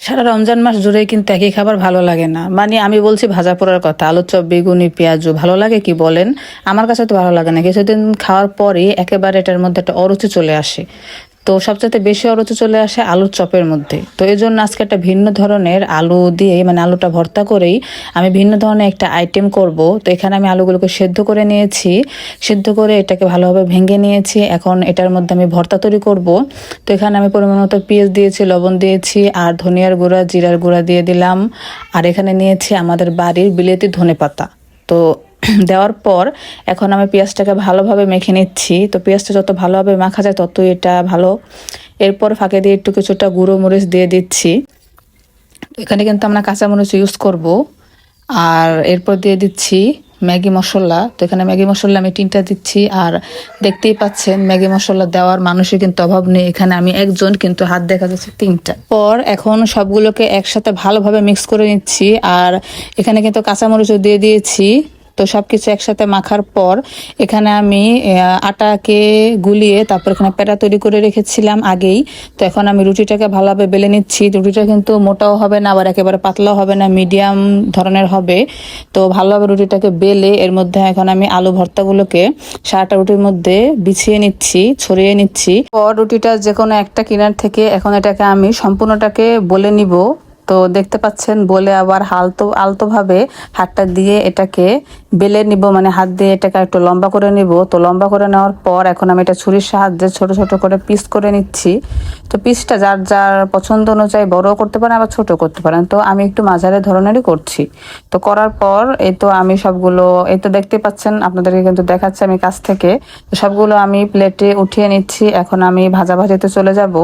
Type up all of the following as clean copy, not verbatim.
সারা রমজান মাস জুড়েই কিন্তু একই খাবার ভালো লাগে না। মানে আমি বলছি ভাজা পোড়ার কথা, আলুর চপ, বেগুনি, পেঁয়াজু ভালো লাগে কি বলেন? আমার কাছে তো ভালো লাগে না। কিছুদিন খাওয়ার পরই একেবারে এটার মধ্যে একটা অরুচি চলে আসে। তো সবচেয়ে বেশি অরুচি চলে আসে আলুর চপের মধ্যে। তো এই জন্য আজকে একটা ভিন্ন ধরনের আলু দিয়ে, মানে আলুটা ভর্তা করেই আমি ভিন্ন ধরনের একটা আইটেম করব। তো এখানে আমি আলুগুলোকে সেদ্ধ করে নিয়েছি, সেদ্ধ করে এটাকে ভালোভাবে ভেঙে নিয়েছি। এখন এটার মধ্যে আমি ভর্তা তৈরি করব। তো এখানে আমি পরিমাণ মতো পেঁয়াজ দিয়েছি, লবণ দিয়েছি, আর ধনিয়ার গুঁড়া, জিরার গুঁড়া দিয়ে দিলাম। আর এখানে নিয়েছি আমাদের বাড়ির বিলেতি ধনেপাতা। তো দেওয়ার পর এখন আমি পেঁয়াজটাকে ভালোভাবে মেখে নিচ্ছি। তো পেঁয়াজটা যত ভালোভাবে মাখা যায় ততই এটা ভালো। এরপর ফাঁকে দিয়ে একটু কিছুটা গুঁড়ো মরিচ দিয়ে দিচ্ছি। তো এখানে কিন্তু আমরা কাঁচামরিচ ইউজ করব। আর এরপর দিয়ে দিচ্ছি ম্যাগি মশলা। তো এখানে ম্যাগি মশলা আমি 3টা দিচ্ছি। আর দেখতেই পাচ্ছেন ম্যাগি মশলা দেওয়ার মানুষের কিন্তু অভাব নেই, এখানে আমি একজন, কিন্তু হাত দেখা যাচ্ছে 3টা। পর এখন সবগুলোকে একসাথে ভালোভাবে মিক্স করে নিচ্ছি। আর এখানে কিন্তু কাঁচামরিচও দিয়ে দিয়েছি। তো সবকিছু একসাথে মাখার পর এখানে আমি আটাকে গুলিয়ে তারপর এখানে পেড়া তৈরি করে রেখেছিলাম আগেই। তো এখন আমি রুটিটাকে ভালোভাবে বেলে নিচ্ছি। রুটিটা কিন্তু মোটাও হবে না, আবার একেবারে পাতলাও হবে না, মিডিয়াম ধরনের হবে। তো ভালোভাবে রুটিটাকে বেলে এর মধ্যে এখন আমি আলু ভর্তাগুলোকে সারাটা রুটির মধ্যে বিছিয়ে নিচ্ছি, ছড়িয়ে নিচ্ছি। পর রুটিটা যে কোনো একটা কিনার থেকে এখন এটাকে আমি সম্পূর্ণটাকে বলে নিব। তো দেখতে পাচ্ছেন বলে আবার আলতোভাবে হাতটা দিয়ে এটাকে বেলে নিব, মানে হাত দিয়ে এটাকে একটু লম্বা করে নিব। তো লম্বা করে নেওয়ার পর এখন আমি এটা ছুরির সাহায্যে ছোট ছোট করে পিস করে নিচ্ছি। তো পিসটা যার যার পছন্দ অনুযায়ী বড়ও করতে পারেন, আবার ছোট করতে পারেন। তো আমি একটু মাঝারি ধরনেরই করছি। তো করার পর এই তো আমি সবগুলো, এই তো দেখতে পাচ্ছেন, আপনাদেরকে কিন্তু দেখাচ্ছি আমি কাছ থেকে। তো সবগুলো আমি প্লেটে উঠিয়ে নিচ্ছি। এখন আমি ভাজাভাজিতে চলে যাব।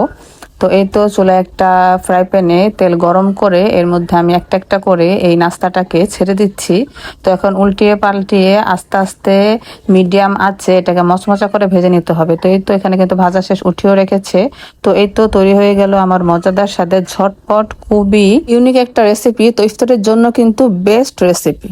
তো এই তো চুলায় একটা ফ্রাই প্যানে তেল গরম করে এর মধ্যে আমি একটা একটা করে এই নাস্তাটাকে ছেড়ে দিচ্ছি। তো এখন উল্টিয়ে পাল্টিয়ে আস্তে আস্তে মিডিয়াম আছে এটাকে মচমচা করে ভেজে নিতে হবে। তো এই তো এখানে কিন্তু ভাজা শেষ, উঠিয়েও রেখেছে। তো এই তো তৈরি হয়ে গেল আমার মজাদার স্বাদের ঝটপট খুবই ইউনিক একটা রেসিপি। তো ইফতারের জন্য কিন্তু বেস্ট রেসিপি।